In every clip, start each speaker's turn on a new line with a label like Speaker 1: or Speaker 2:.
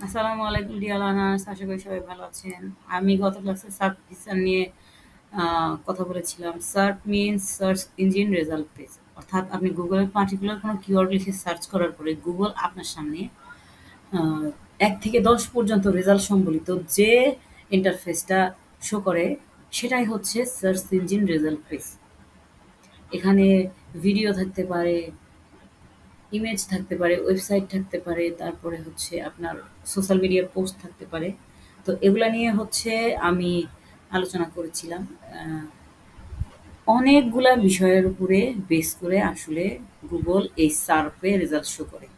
Speaker 1: আসসালামু আলাইকুম dear learners, আশা করি সবাই ভালো আছেন। আমি গত ক্লাসে সার্চ ফিচার নিয়ে কথা বলেছিলাম। Search means search engine result page, অর্থাৎ আপনি গুগলে পার্টিকুলার কোনো কিওয়ার্ড লিখে সার্চ করার পরে গুগল আপনার সামনে 1 থেকে 10 পর্যন্ত রেজাল্ট সম্বলিত যে ইন্টারফেসটা শো করে সেটাই হচ্ছে সার্চ ইঞ্জিন রেজাল্ট পেজ। এখানে ভিডিও থাকতে পারে, ইমেজ থাকতে পারে, ওয়েবসাইট থাকতে পারে, তারপরে হচ্ছে আপনার সোশ্যাল মিডিয়ার পোস্ট থাকতে পারে। তো এগুলা নিয়ে হচ্ছে আমি আলোচনা করেছিলাম। অনেকগুলা বিষয়ের উপরে বেস করে আসলে গুগল এই সার্ভে রেজাল্ট শো করে।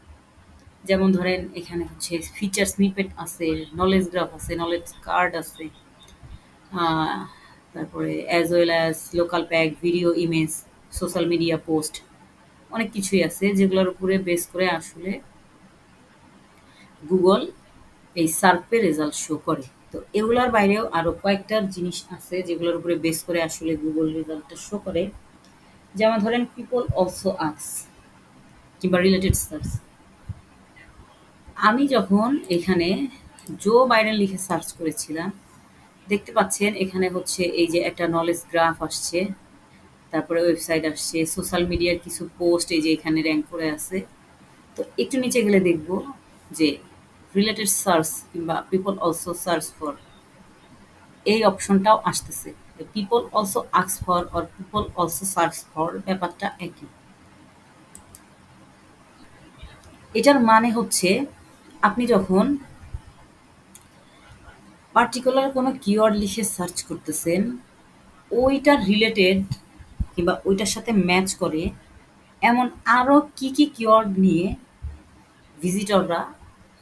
Speaker 1: যেমন ধরেন এখানে হচ্ছে ফিচার স্নিপেট আছে, নলেজ গ্রাফ আছে, নলেজ কার্ড আছে, আ তারপরে as well as local pack, video, image, social media post, অনেক কিছুই আছে যেগুলোর উপরে বেস করে আসলে গুগল এই সার্ভে রেজাল্ট শো করে। তো এগুলার বাইরেও আরো কয়েকটা জিনিস আছে যেগুলোর উপরে বেস করে আসলে গুগল রেজাল্টটা শো করে। যেমন ধরেন পিপল অলসো আস্ক কিংবা রিলেটেড সার্চ। আমি যখন এখানে জো বাইডেন লিখে সার্চ করেছিলাম, দেখতে পাচ্ছেন এখানে হচ্ছে এই যে একটা নলেজ গ্রাফ আসছে, তারপরে ওয়েবসাইট আসছে, সোশ্যাল মিডিয়ার কিছু পোস্ট এই যে এখানে র‍্যাঙ্ক করে আছে। তো একটু নিচে গেলে দেখব যে রিলেটেড সার্চ কিংবা পিপল অলসো সার্চ ফর, এই অপশনটাও আসতেছে। People also ask for or people also search for ব্যাপারটা একই। এটার মানে হচ্ছে আপনি যখন পার্টিকুলার কোনো কিওয়ার্ড লিখে সার্চ করতেছেন, ওইটার রিলেটেড কিংবা ওইটার সাথে ম্যাচ করে এমন আরও কি কি কিওয়ার্ড নিয়ে ভিজিটররা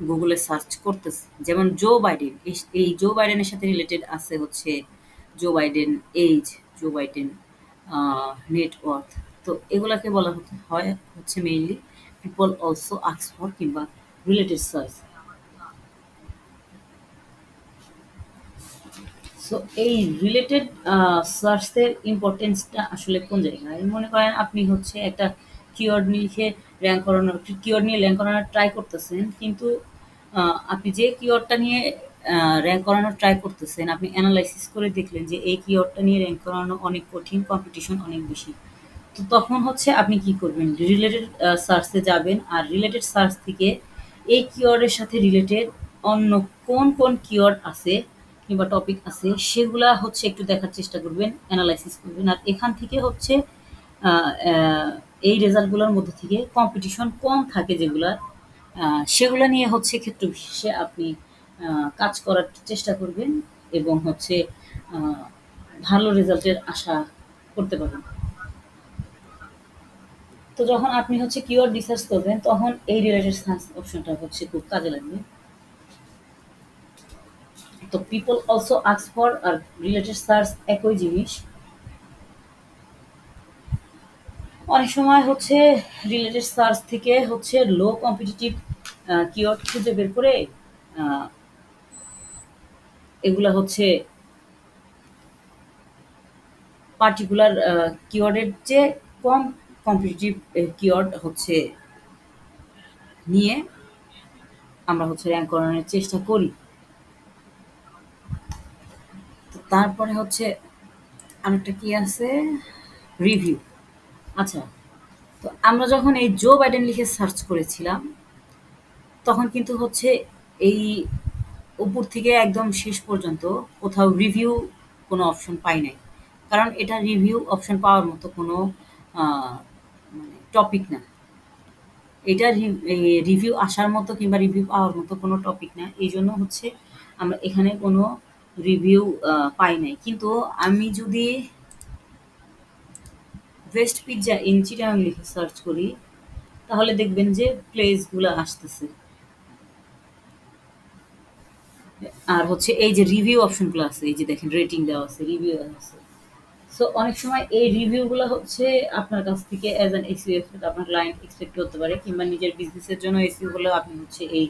Speaker 1: গুগলে সার্চ করতেছে। যেমন জো বাইডেন, এই জো বাইডেনের সাথে রিলেটেড আছে হচ্ছে Joe Biden age, Joe Biden net worth. তো এগুলাকে বলা হয় হচ্ছে mainly people also ask for কিংবা রিলেটেড সার্চ। সো এই রিলেটেড সার্চের ইম্পর্টেন্সটা আসলে কোন জায়গায়? মনে করেন আপনি হচ্ছে একটা কিওয়ার্ড লিখে র‍্যাঙ্ক করানোর, কিওয়ার্ড নিয়ে র‍্যাঙ্ক করানোর ট্রাই করতেছেন, কিন্তু আপনি যে কিওয়ার্ডটা নিয়ে র‍্যাঙ্ক করানোর ট্রাই করতেছেন, আপনি অ্যানালাইসিস করে দেখলেন যে এই কিওয়ার্ডটা নিয়ে র‍্যাঙ্ক করানো অনেক কঠিন, কম্পিটিশন অনেক বেশি। তো তখন হচ্ছে আপনি কি করবেন? রিলেটেড সার্চে যাবেন, আর রিলেটেড সার্চ থেকে এই কিওয়ার্ডের সাথে রিলেটেড অন্য কোন কোন কিওয়ার্ড আছে কিংবা টপিক আছে সেগুলা হচ্ছে একটু দেখার চেষ্টা করবেন, অ্যানালাইসিস করবেন। আর এখান থেকে হচ্ছে এই রেজাল্টগুলোর মধ্যে থেকে কম্পিটিশন কম থাকে যেগুলা, সেগুলা নিয়ে হচ্ছে ক্ষেত্র বিশেষে আপনি কাজ করার চেষ্টা করবেন এবং হচ্ছে ভালো রেজাল্টের আশা করতে পারেন। তো যখন আপনি হচ্ছে কিওয়ার্ড রিসার্চ করবেন তখন এই রিলেটেড সার্চ অপশনটা হচ্ছে খুব কাজে লাগবে। তো পিপল অলসো আস্ক ফর আর রিলেটেড সার্চ একই জিনিস। অনেক সময় হচ্ছে রিলেটেড সার্চ থেকে হচ্ছে লো কম্পিটিটিভ কিওয়ার্ড খুঁজে বের করে এগুলা হচ্ছে পার্টিকুলার কিওয়ার্ডের চেয়ে কম কম্পিটিটিভ কিওয়ার্ড হচ্ছে নিয়ে আমরা হচ্ছে র‍্যাঙ্ক করানোর চেষ্টা করি। তো তারপরে হচ্ছে আরেকটা কি আছে, রিভিউ। আচ্ছা, তো আমরা যখন এই জো বাইডেন লিখে সার্চ করেছিলাম তখন কিন্তু হচ্ছে এই উপর থেকে একদম শেষ পর্যন্ত কোথাও রিভিউ কোনো অপশন পাই নাই। কারণ এটা রিভিউ অপশন পাওয়ার মতো কোনো মানে টপিক না। এটা রিভিউ আসার মতো কিংবা রিভিউ পাওয়ার মতো কোনো টপিক না। এই জন্য হচ্ছে আমরা এখানে কোনো রিভিউ পাই নাই। কিন্তু আমি যদি বেস্ট পিজ্জা ইন চিটাগাং লিখে সার্চ করি তাহলে দেখবেন যে প্লেসগুলো আসতেছে। আর হচ্ছে এই যে রিভিউ অপশনগুলো আছে, এই যে দেখেন রেটিং দেওয়া আছে, রিভিউ দেওয়া আছে। সো অনেক সময় এই রিভিউগুলো হচ্ছে আপনার কাছ থেকে অ্যাজ অ্যান এসইও এক্সপার্ট আপনার ক্লায়েন্ট এক্সপেক্ট করতে পারে, কিংবা নিজের বিজনেসের জন্য এসইও হলেও আপনি হচ্ছে এই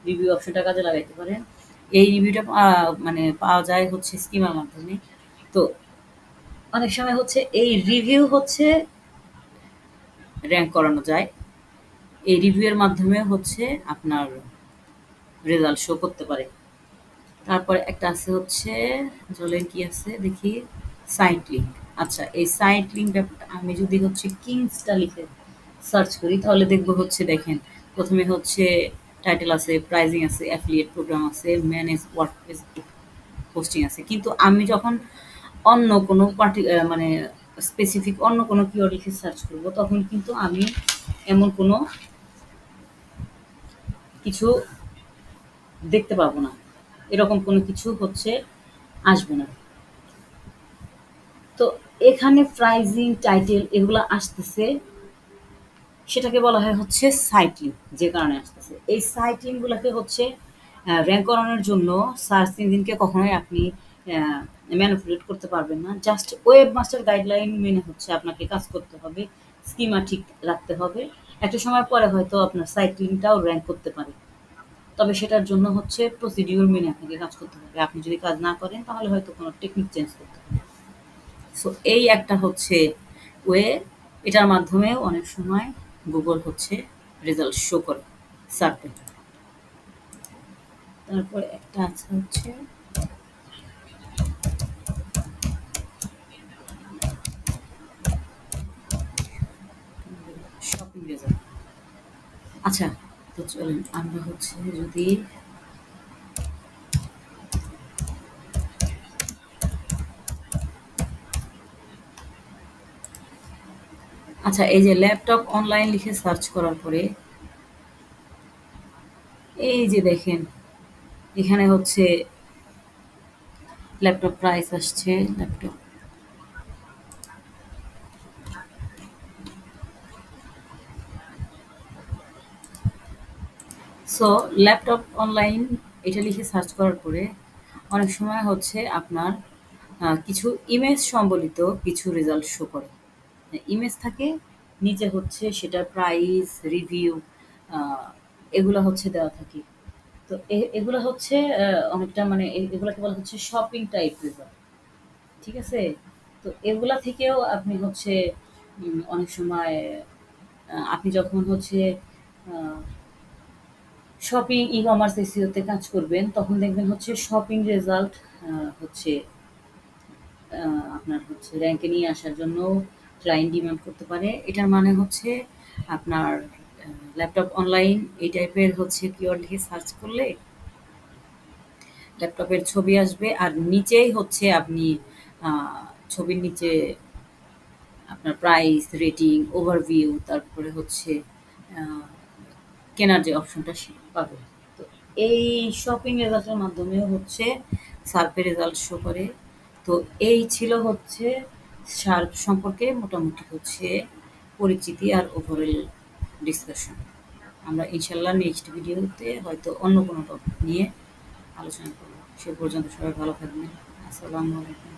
Speaker 1: রিভিউ অপশনটা কাজে লাগাইতে পারেন। এই রিভিউটা মানে পাওয়া যায় হচ্ছে স্কিমার মাধ্যমে। তো অনেক সময় হচ্ছে এই রিভিউ হচ্ছে র‍্যাঙ্ক করানো যায়। এই রিভিউ এর মাধ্যমে হচ্ছে আপনার রেজাল্ট শো করতে পারে। তারপরে একটা আছে হচ্ছে, চলেন কি আছে দেখি, সাইট লিঙ্ক। আচ্ছা, এই সাইট লিঙ্ক ব্যাপারটা আমি যদি হচ্ছে কিংসটা লিখে সার্চ করি তাহলে দেখবো হচ্ছে, দেখেন প্রথমে হচ্ছে টাইটেল আছে, প্রাইজিং আছে, অ্যাফিলিয়েট প্রোগ্রাম আছে, ম্যানেজ ওয়ার্ডপ্রেস হোস্টিং আছে। কিন্তু আমি যখন অন্য কোনো মানে স্পেসিফিক অন্য কোনো কিওয়ার্ড লিখে সার্চ করব তখন কিন্তু আমি এমন কোনো কিছু দেখতে পাবো না, এরকম কোনো কিছু হচ্ছে আসবে না। তো এখানে প্রাইজিং, টাইটেল এগুলা আসতেছে, সেটাকে বলা হয় হচ্ছে সাইট লিঙ্ক। যে কারণে আসতেছে এই সাইট লিঙ্কগুলোকে হচ্ছে র্যাঙ্ক করানোর জন্য সার্চ ইঞ্জিনকে কখনোই আপনি ম্যানিপুলেট করতে পারবেন না। জাস্ট ওয়েব মাস্টার গাইডলাইন মেনে হচ্ছে আপনাকে কাজ করতে হবে, স্কিমা ঠিক রাখতে হবে। একটা সময় পরে হয়তো আপনার সাইট লিঙ্কটাও র্যাঙ্ক করতে পারে, তবে সেটার জন্য হচ্ছে প্রসিডিউর মেনে আপনাকে কাজ করতে হবে। আপনি যদি কাজ না করেন তাহলে হয়তো কোনো টেকনিক চেঞ্জ করতে হবে। সো এই একটা হচ্ছে ওয়ে, এটার মাধ্যমেও অনেক সময় গুগল হচ্ছে রেজাল্ট শো করে সার্ভে। তারপরে একটা আছে হচ্ছে শপিং রেজাল্ট। আচ্ছা, তো চলেন আমরা হচ্ছে যদি, আচ্ছা এই যে ল্যাপটপ অনলাইন লিখে সার্চ করার পরে এই যে দেখেন এখানে হচ্ছে ল্যাপটপ প্রাইস আসছে, ল্যাপটপ। সো ল্যাপটপ অনলাইন এটা লিখে সার্চ করার পরে অনেক সময় হচ্ছে আপনার কিছু ইমেজ সম্বলিত কিছু রেজাল্ট শো করে। ইমেজ থাকে, নিচে হচ্ছে সেটার প্রাইস, রিভিউ, এগুলো হচ্ছে দেওয়া থাকে। তো এগুলো হচ্ছে অনেকটা মানে এগুলোকে বলা হচ্ছে শপিং টাইপ রেজাল্ট। ঠিক আছে? তো এগুলা থেকেও আপনি হচ্ছে অনেক সময় আপনি যখন হচ্ছে আ শপিং ই-কমার্স এসইও তে কাজ করবেন তখন দেখবেন হচ্ছে শপিং রেজাল্ট হচ্ছে আপনার হচ্ছে র‍্যাংকে নিয়ে আসার জন্য ক্লায়েন্ট ডিমান্ড করতে পারে। এটার মানে হচ্ছে আপনার ল্যাপটপ অনলাইন এই টাইপের হচ্ছে কিওয়ার্ড লিখে সার্চ করলে ল্যাপটপের ছবি আসবে আর নিচেই হচ্ছে আপনি আ ছবির নিচে আপনার প্রাইস, রেটিং, ওভারভিউ, তারপরে হচ্ছে আ কেনার যে অপশনটা সেটা পাবেন। তো এই শপিং রেজাল্টের মাধ্যমেও হচ্ছে সার্ভে রেজাল্ট শো করে। তো এই ছিল হচ্ছে সার্ভ সম্পর্কে মোটামুটি হচ্ছে পরিচিতি আর ওভারঅল ডিসকাশন। আমরা ইনশাআল্লাহ নেক্সট ভিডিওতে হয়তো অন্য কোনো টপিক নিয়ে আলোচনা করব। সে পর্যন্ত সবাই ভালো থাকবেন। আসসালামু আলাইকুম।